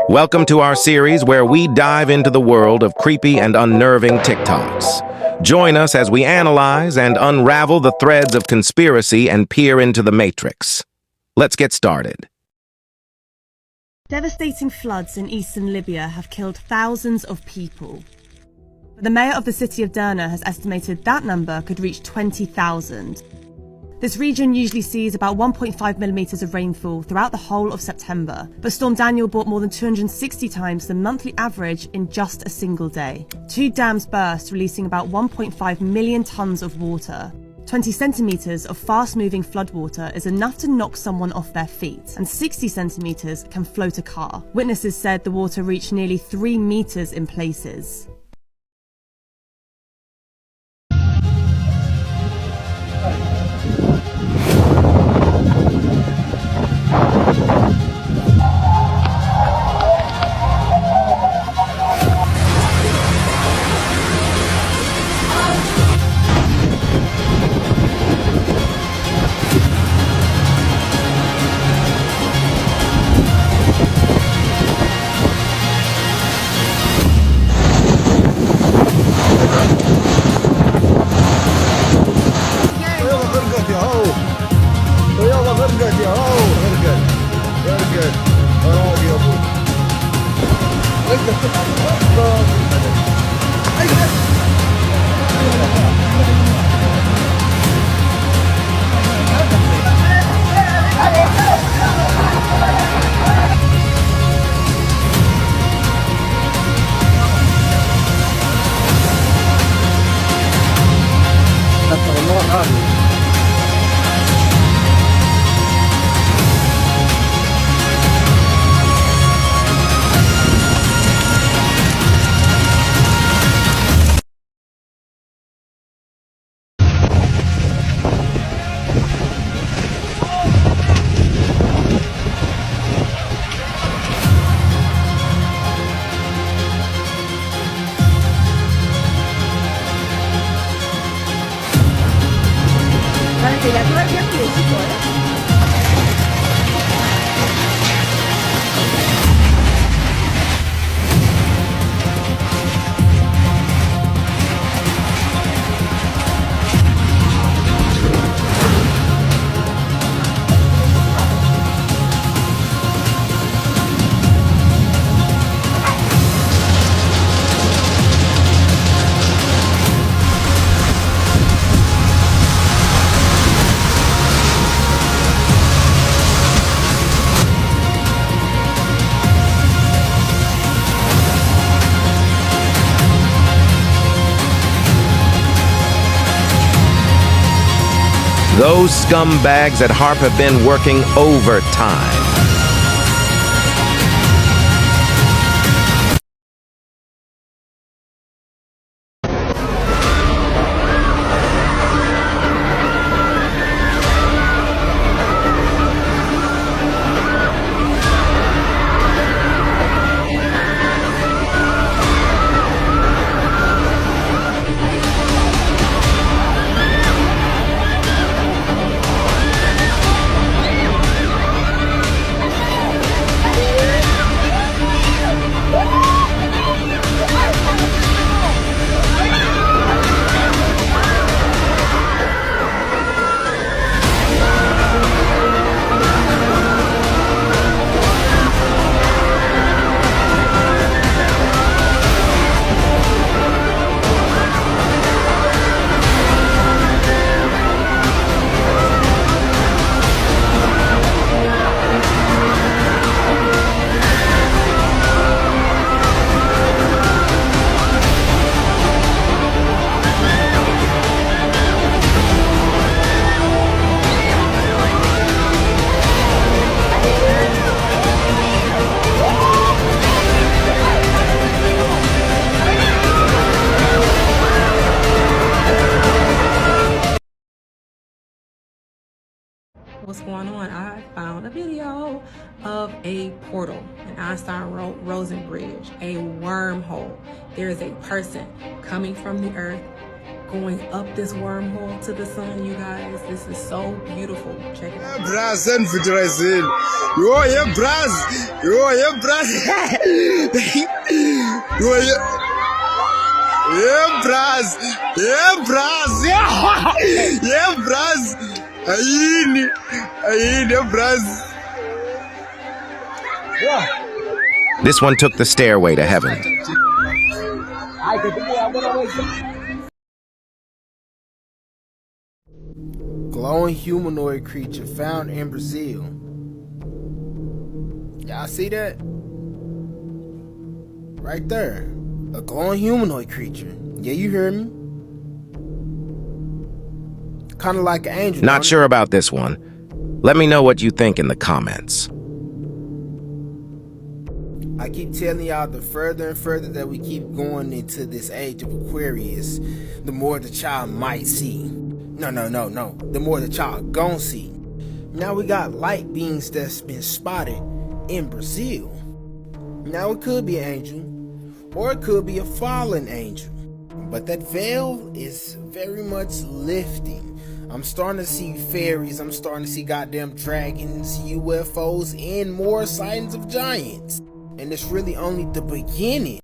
Welcome to our series where we dive into the world of creepy and unnerving TikToks. Join us as we analyze and unravel the threads of conspiracy and peer into the matrix. Let's get started. Devastating floods in eastern Libya have killed thousands of people. But the mayor of the city of Derna has estimated that number could reach 20,000. This region usually sees about 1.5 millimeters of rainfall throughout the whole of September, but Storm Daniel brought more than 260 times the monthly average in just a single day. 2 dams burst, releasing about 1.5 million tons of water. 20 centimeters of fast-moving floodwater is enough to knock someone off their feet, and 60 centimeters can float a car. Witnesses said the water reached nearly 3 meters in places. Those scumbags at HARP have been working overtime. What's going on? I found a video of a portal, an Einstein-Rosen bridge, a wormhole. There is a person coming from the earth, going up this wormhole to the sun, you guys. This is so beautiful. Check it out. Brazen Federation. Yo, yeah, Braz. Yo, yeah, Braz. Yo, yeah. Yeah, Braz. Yeah, Braz. Yeah, yeah, Braz. Ayin, yeah, Braz. This one took the stairway to heaven. Glowing humanoid creature found in Brazil. Y'all see that? Right there. A glowing humanoid creature. Yeah, you heard me. Kind of like an angel. Not sure about this one. Let me know what you think in the comments. I keep telling y'all, the further and further that we keep going into this age of Aquarius, the more the child might see. No. The more the child gon' see. Now we got light beings that's been spotted in Brazil. Now it could be an angel, or it could be a fallen angel. But that veil is very much lifting. I'm starting to see fairies, I'm starting to see goddamn dragons, UFOs, and more sightings of giants. And it's really only the beginning.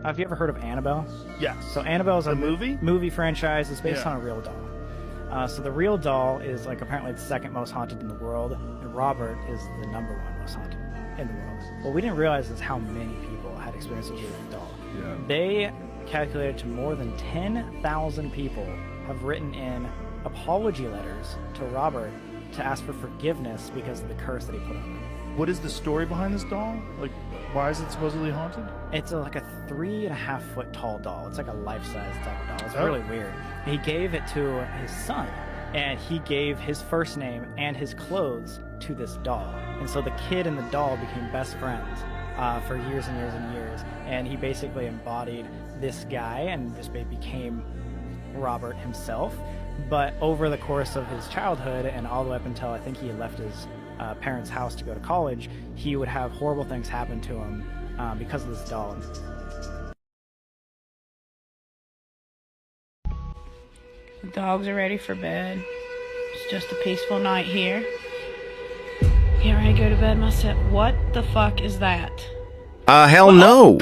Have you ever heard of Annabelle? Yeah. So Annabelle is a movie franchise. It's based Yeah. on a real doll. So the real doll is like apparently the second most haunted in the world, and Robert is the number one most haunted in the world. What we didn't realize is how many people had experiences with the doll. Yeah. They calculated to more than 10,000 people have written in apology letters to Robert to ask for forgiveness because of the curse that he put on them. What is the story behind this doll? Like, why is it supposedly haunted? It's like a 3.5 foot tall doll. It's like a life-size type of doll. It's Oh. really weird. He gave it to his son, and he gave his first name and his clothes to this doll. And so the kid and the doll became best friends for years and years and years. And he basically embodied this guy and just became Robert himself. But over the course of his childhood and all the way up until I think he left his parents' house to go to college, he would have horrible things happen to him because of this doll. The dogs are ready for bed. It's just a peaceful night here. Get ready to go to bed myself. What the fuck is that? Hell no!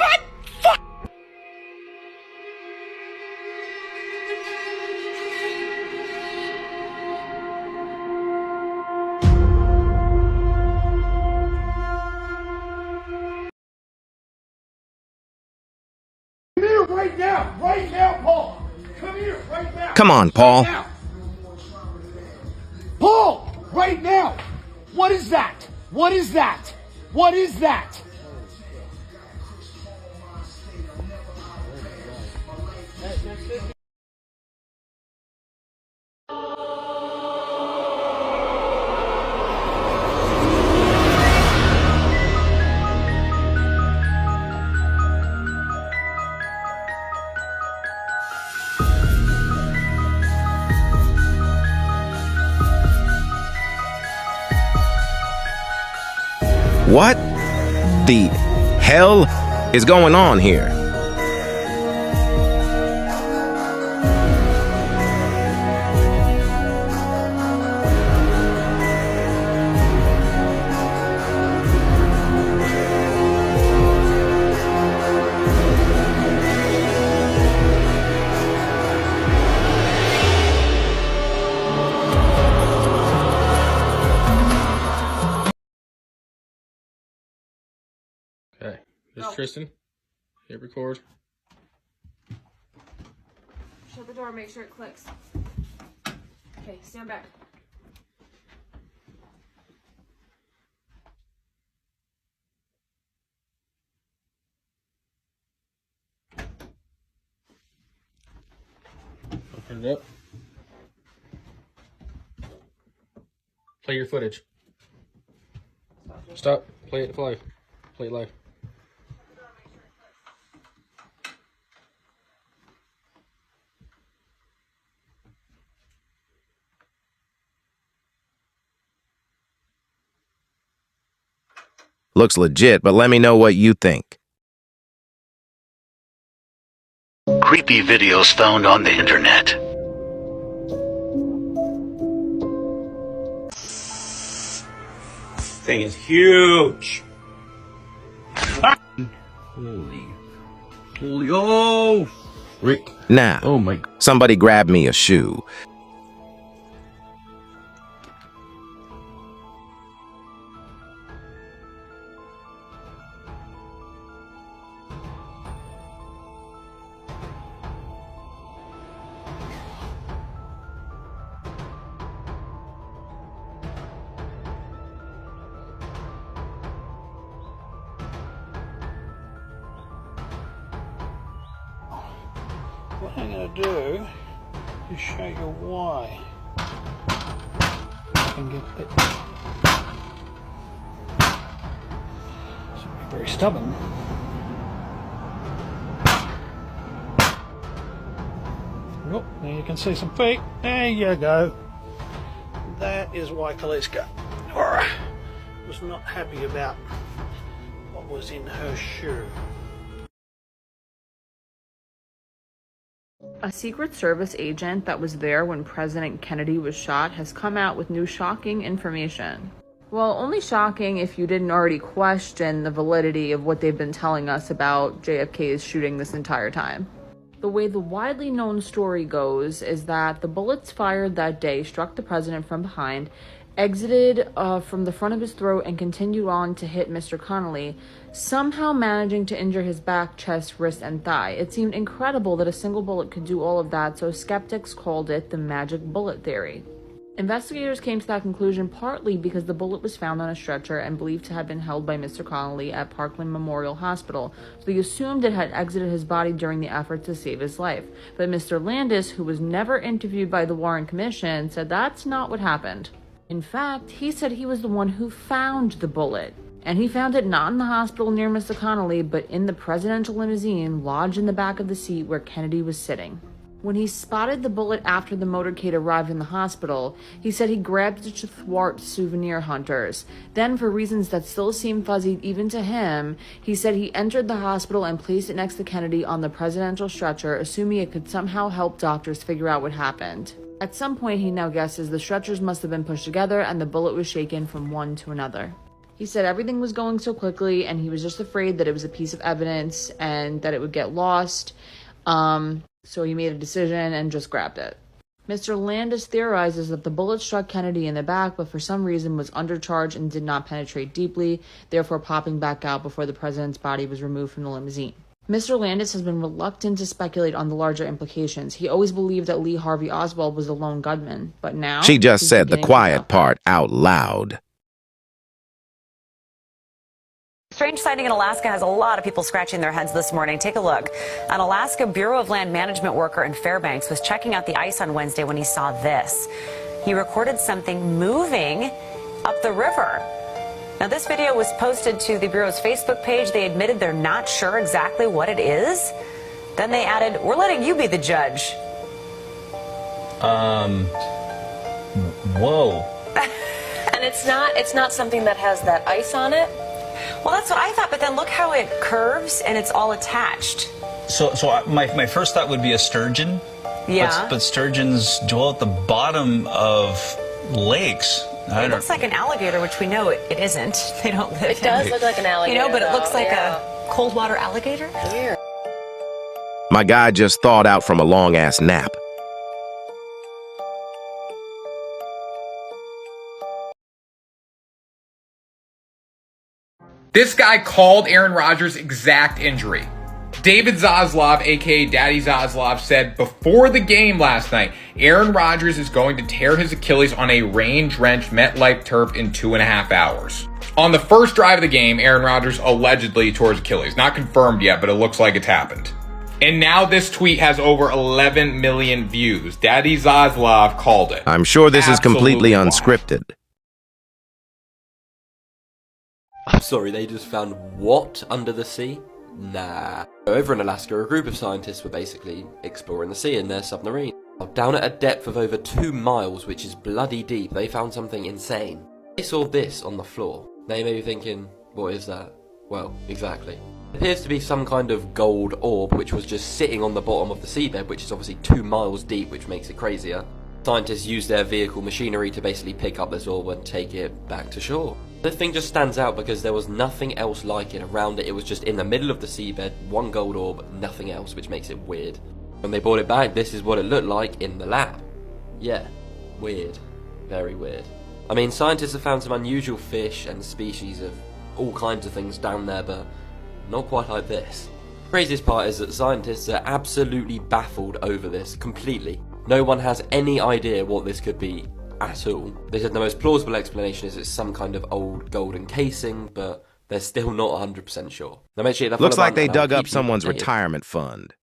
Right now, Paul. Come here, right now. Come on, Paul. Right now. Paul, right now. What is that? What is that? What is that? What the hell is going on here? Okay, this is Tristan. Hit record. Shut the door, make sure it clicks. Okay, stand back. Open it up. Play your footage. Stop. Play it live. Play it live. Looks legit, but let me know what you think. Creepy videos found on the internet. Thing is huge. Holy, oh! Rick. Now, oh my, somebody grab me a shoe. What I'm going to do is show you why. I can get it. It's very stubborn. Oh, now you can see some feet. There you go. That is why Kaliska was not happy about what was in her shoe. A Secret Service agent that was there when President Kennedy was shot has come out with new shocking information. Well, only shocking if you didn't already question the validity of what they've been telling us about JFK's shooting this entire time. The way the widely known story goes is that the bullets fired that day struck the president from behind, exited from the front of his throat, and continued on to hit Mr. Connolly, somehow managing to injure his back, chest, wrist, and thigh. It seemed incredible that a single bullet could do all of that, so skeptics called it the magic bullet theory. Investigators came to that conclusion partly because the bullet was found on a stretcher and believed to have been held by Mr. Connolly at Parkland Memorial Hospital, so they assumed it had exited his body during the effort to save his life. But Mr. Landis, who was never interviewed by the Warren Commission, said that's not what happened. In fact, he said he was the one who found the bullet. And he found it not in the hospital near Mr. Connolly, but in the presidential limousine lodged in the back of the seat where Kennedy was sitting. When he spotted the bullet after the motorcade arrived in the hospital, he said he grabbed it to thwart souvenir hunters. Then, for reasons that still seem fuzzy even to him, he said he entered the hospital and placed it next to Kennedy on the presidential stretcher, assuming it could somehow help doctors figure out what happened. At some point, he now guesses the stretchers must have been pushed together and the bullet was shaken from one to another. He said everything was going so quickly and he was just afraid that it was a piece of evidence and that it would get lost. So he made a decision and just grabbed it. Mr. Landis theorizes that the bullet struck Kennedy in the back, but for some reason was undercharged and did not penetrate deeply, therefore popping back out before the president's body was removed from the limousine. Mr. Landis has been reluctant to speculate on the larger implications. He always believed that Lee Harvey Oswald was the lone gunman, but now... She just said the quiet part out loud. Strange sighting in Alaska has a lot of people scratching their heads this morning. Take a look. An Alaska Bureau of Land Management worker in Fairbanks was checking out the ice on Wednesday when he saw this. He recorded something moving up the river. Now, this video was posted to the Bureau's Facebook page. They admitted they're not sure exactly what it is. Then they added, "We're letting you be the judge." Whoa. And it's not something that has that ice on it. Well, that's what I thought, but then look how it curves and it's all attached. So my first thought would be a sturgeon. Yeah. But sturgeons dwell at the bottom of lakes. It looks like an alligator, which we know it isn't. They don't live It does look like an alligator. but it looks like a cold water alligator. Weird. My guy just thawed out from a long-ass nap. This guy called Aaron Rodgers' exact injury. David Zaslav, aka Daddy Zaslav, said before the game last night, Aaron Rodgers is going to tear his Achilles on a rain-drenched MetLife turf in 2.5 hours. On the first drive of the game, Aaron Rodgers allegedly tore his Achilles. Not confirmed yet, but it looks like it's happened. And now this tweet has over 11 million views. Daddy Zaslav called it. I'm sure this is completely Absolutely unscripted. I'm sorry, they just found what under the sea? Nah. Over in Alaska, a group of scientists were basically exploring the sea in their submarine. Down at a depth of over 2 miles, which is bloody deep, they found something insane. They saw this on the floor. They may be thinking, What is that? Well, exactly. It appears to be some kind of gold orb which was just sitting on the bottom of the seabed, which is obviously 2 miles deep, which makes it crazier. Scientists use their vehicle machinery to basically pick up this orb and take it back to shore. The thing just stands out because there was nothing else like it around it. It was just in the middle of the seabed, 1 gold orb, nothing else, which makes it weird. When they brought it back, this is what it looked like in the lab. Yeah, weird. Very weird. I mean, scientists have found some unusual fish and species of all kinds of things down there, but not quite like this. The craziest part is that scientists are absolutely baffled over this, completely. No one has any idea what this could be at all. They said the most plausible explanation is it's some kind of old golden casing, but they're still not 100% sure. Now make sure looks like they dug up someone's retirement fund.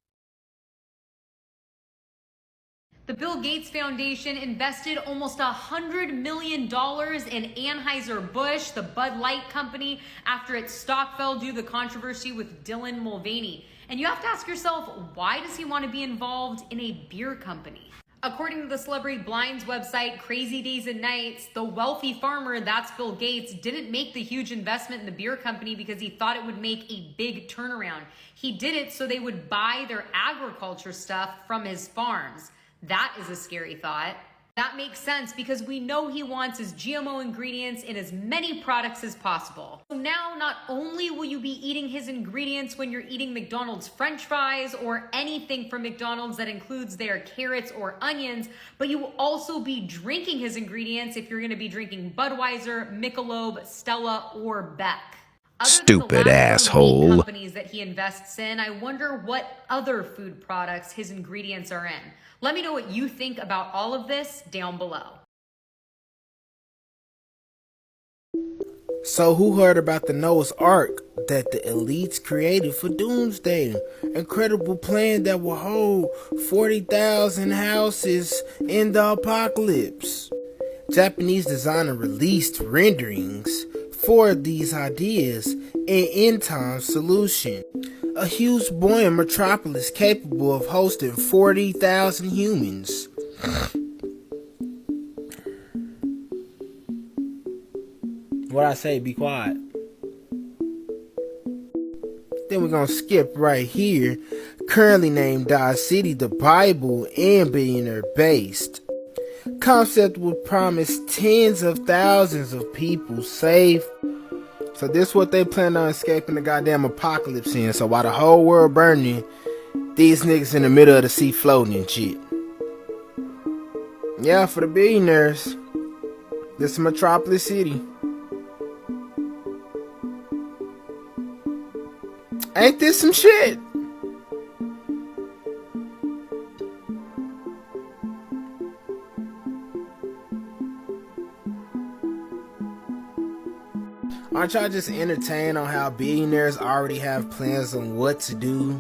The Bill Gates Foundation invested almost $100 million in Anheuser-Busch, the Bud Light company, after its stock fell due to the controversy with Dylan Mulvaney. And you have to ask yourself, why does he want to be involved in a beer company? According to the Celebrity Blinds website, Crazy Days and Nights, the wealthy farmer, that's Bill Gates, didn't make the huge investment in the beer company because he thought it would make a big turnaround. He did it so they would buy their agriculture stuff from his farms. That is a scary thought. That makes sense because we know he wants his GMO ingredients in as many products as possible. So now, not only will you be eating his ingredients when you're eating McDonald's French fries or anything from McDonald's that includes their carrots or onions, but you will also be drinking his ingredients if you're gonna be drinking Budweiser, Michelob, Stella, or Beck. Stupid asshole. Companies that he invests in, I wonder what other food products his ingredients are in. Let me know what you think about all of this down below. So who heard about the Noah's Ark that the elites created for Doomsday? Incredible plan that will hold 40,000 houses in the apocalypse. Japanese designer released renderings for these ideas and end-time solution. A huge buoyant metropolis capable of hosting 40,000 humans. What I say, be quiet. Then we're gonna skip right here. Currently named Dodge City, the Bible and billionaire based. Concept would promise tens of thousands of people safe. So this what they plan on escaping the goddamn apocalypse in. So while the whole world burning, these niggas in the middle of the sea floating and shit. Yeah, for the billionaires. This is Metropolis City. Ain't this some shit? Aren't y'all just entertained on how billionaires already have plans on what to do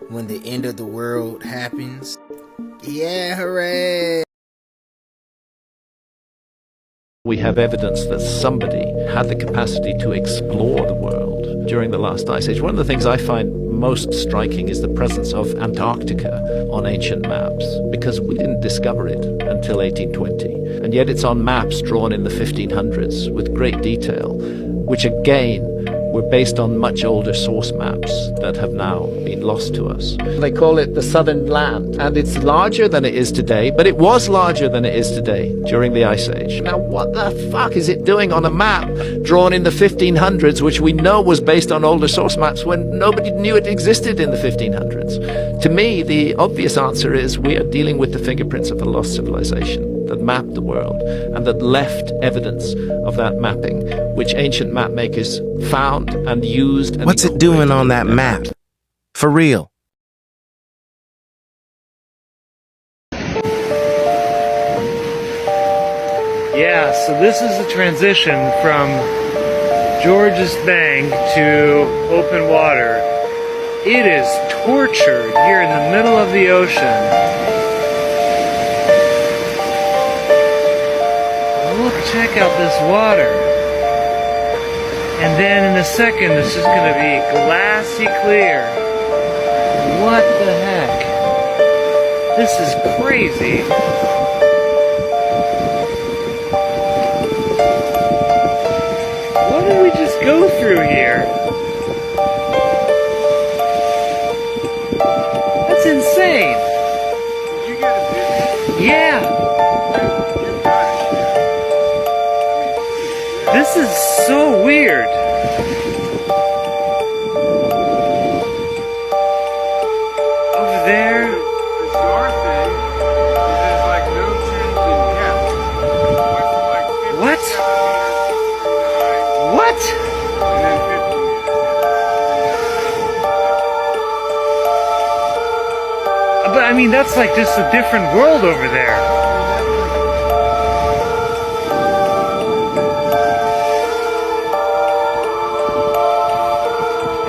when the end of the world happens? Yeah, hooray! We have evidence that somebody had the capacity to explore the world during the last ice age. One of the things I find most striking is the presence of Antarctica on ancient maps, because we didn't discover it until 1820. And yet it's on maps drawn in the 1500s with great detail, which again were based on much older source maps that have now been lost to us. They call it the Southern Land, and it's larger than it is today, but it was larger than it is today during the Ice Age. Now, what the fuck is it doing on a map drawn in the 1500s, which we know was based on older source maps when nobody knew it existed in the 1500s? To me, the obvious answer is we are dealing with the fingerprints of the lost civilization that mapped the world and that left evidence of that mapping, which ancient map makers found and used. And what's it doing on that map? For real? Yeah, so this is a transition from George's Bank to open water. It is torture here in the middle of the ocean. Look, check out this water. And then in a second, it's just going to be glassy clear. What the heck? This is crazy. What did we just go through here? That's insane. Did you get a video? Yeah. This is so weird. Over there. The bizarre thing is there's like no change in depth. Went from like 57 What? meters to 9, What? and then 50 meters. But I mean, that's like just a different world over there.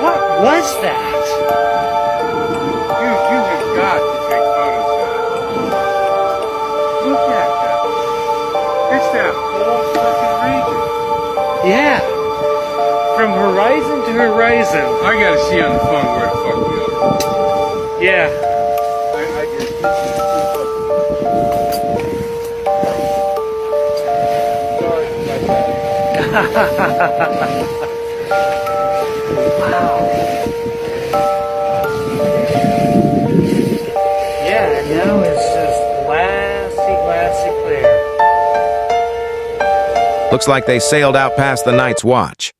What was that? You have got to take photos of that. Look at that. It's that whole fucking region. Yeah. From horizon to horizon. I gotta see on the phone where the fuck we are. Yeah. I get Wow. Yeah, and now it's just glassy clear. Looks like they sailed out past the night's watch.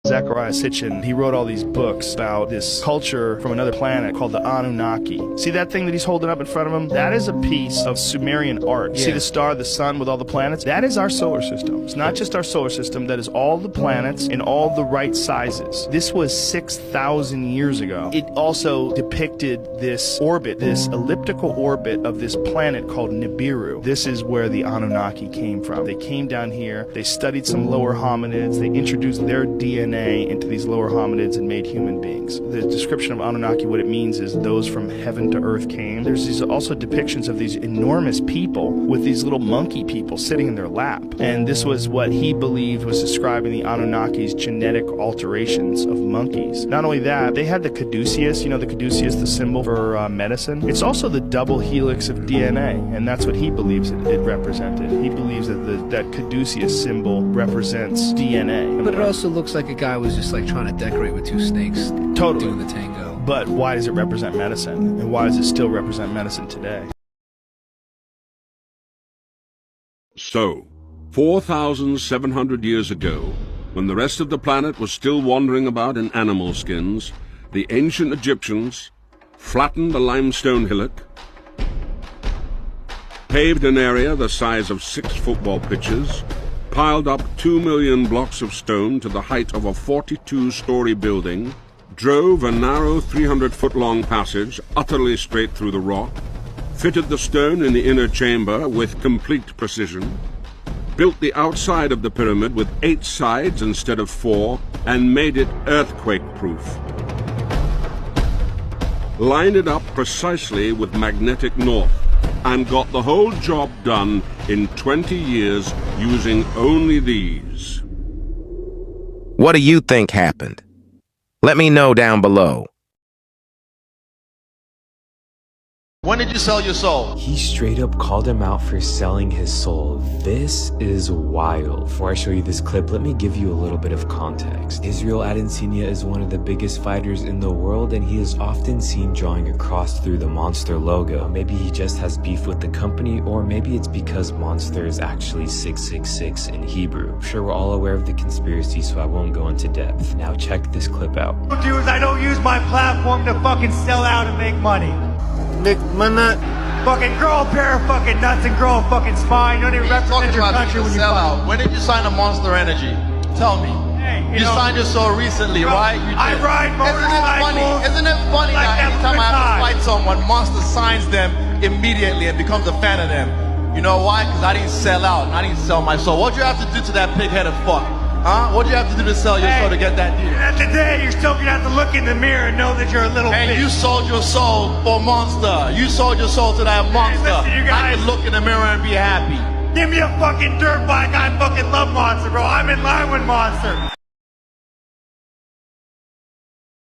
Zecharia Sitchin, he wrote all these books about this culture from another planet called the Anunnaki. See that thing that he's holding up in front of him? That is a piece of Sumerian art. See the star, the sun with all the planets? That is our solar system. It's not just our solar system, that is all the planets in all the right sizes. This was 6,000 years ago. It also depicted this orbit, this elliptical orbit of this planet called Nibiru. This is where the Anunnaki came from. They came down here, they studied some lower hominids, they introduced their DNA into these lower hominids and made human beings. The description of Anunnaki, what it means is those from heaven to earth came. There's these also depictions of these enormous people with these little monkey people sitting in their lap. And this was what he believed was describing the Anunnaki's genetic alterations of monkeys. Not only that, they had the caduceus, you know the caduceus, the symbol for medicine. It's also the double helix of DNA, and that's what he believes it represented. He believes that that caduceus symbol represents DNA. But it also looks like a guy was just like trying to decorate with two snakes. Totally. Doing the tango. But why does it represent medicine? And why does it still represent medicine today? So, 4,700 years ago, when the rest of the planet was still wandering about in animal skins, the ancient Egyptians flattened a limestone hillock, paved an area the size of 6 football pitches, piled up 2 million blocks of stone to the height of a 42-story building, drove a narrow 300-foot-long passage utterly straight through the rock, fitted the stone in the inner chamber with complete precision, built the outside of the pyramid with 8 sides instead of 4, and made it earthquake-proof. Lined it up precisely with magnetic north, and got the whole job done in 20 years using only these. What do you think happened? Let me know down below. When did you sell your soul? He straight up called him out for selling his soul. This is wild. Before I show you this clip, let me give you a little bit of context. Israel Adesanya is one of the biggest fighters in the world, and he is often seen drawing a cross through the Monster logo. Maybe he just has beef with the company, or maybe it's because Monster is actually 666 in Hebrew. I'm sure we're all aware of the conspiracy, so I won't go into depth. Now check this clip out. Dudes, I don't use my platform to fucking sell out and make money. Nick, man, fucking grow a pair of fucking nuts and grow a fucking spine. You don't even represent your country when you sell out. When did you sign to Monster Energy? Tell me. Hey, you signed your soul recently, bro, right? I ride motorcycles. Isn't it funny like that every time I have to fight someone, Monster signs them immediately and becomes a fan of them? You know why? Because I didn't sell out and I didn't sell my soul. What'd you have to do to that pig-headed fuck? Huh? What'd you have to do to sell your soul to get that deal? At the day, you're still gonna have to look in the mirror and know that you're a little bitch. Hey, you sold your soul for Monster. You sold your soul to that monster. Listen, you guys, I can look in the mirror and be happy. Give me a fucking dirt bike. I fucking love Monster, bro. I'm in line with Monster.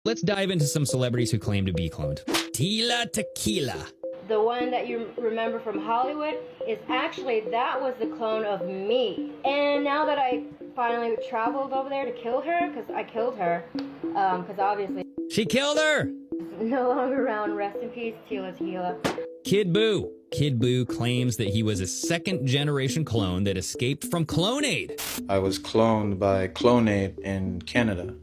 Let's dive into some celebrities who claim to be cloned. Tila Tequila. the one that you remember from Hollywood, is actually, that was the clone of me. And now that I finally traveled over there to kill her, because I killed her, because obviously... She killed her! No longer around. Rest in peace, Tila Tequila. Kid Boo. Kid Boo claims that he was a second-generation clone that escaped from Clonaid. I was cloned by Clonaid in Canada.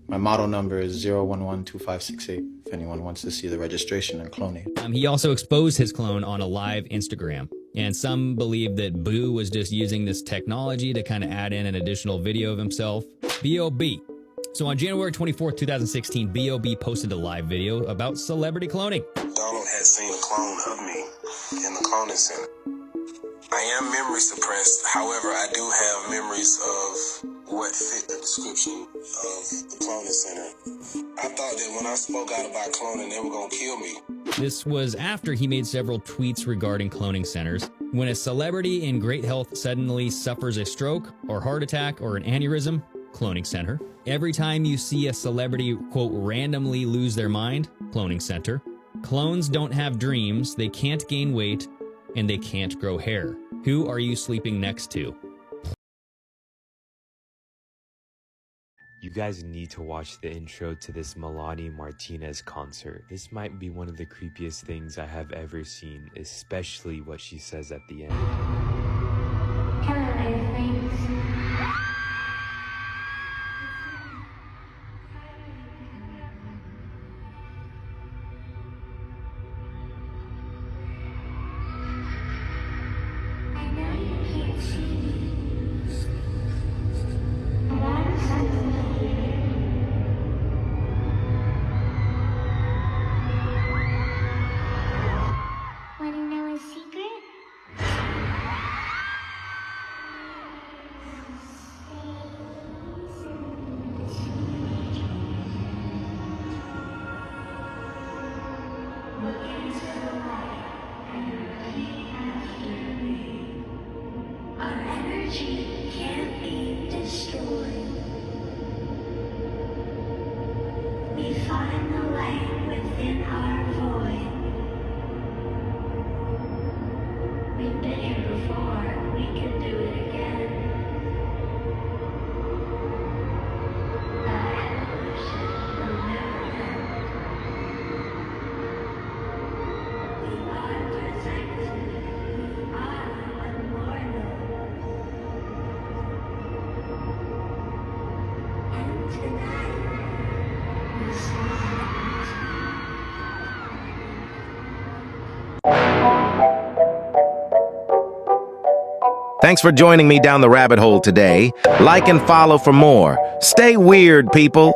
My model number is 0112568, if anyone wants to see the registration in Clonaid. He also exposed his clone on a live Instagram. And some believe that Boo was just using this technology to kind of add in an additional video of himself. B.O.B. So on January 24th, 2016, B.O.B. posted a live video about celebrity cloning. Donald had seen a clone of me in the cloning center. I am memory suppressed. However, I do have memories of what fit the description of the cloning center. I thought that when I spoke out about cloning, they were going to kill me. This was after he made several tweets regarding cloning centers. When a celebrity in great health suddenly suffers a stroke or heart attack or an aneurysm, cloning center. Every time you see a celebrity, quote, randomly lose their mind, cloning center. Clones don't have dreams, they can't gain weight, and they can't grow hair. Who are you sleeping next to? You guys need to watch the intro to this Melanie Martinez concert. This might be one of the creepiest things I have ever seen, especially what she says at the end. Thanks for joining me down the rabbit hole today. Like and follow for more. Stay weird, people.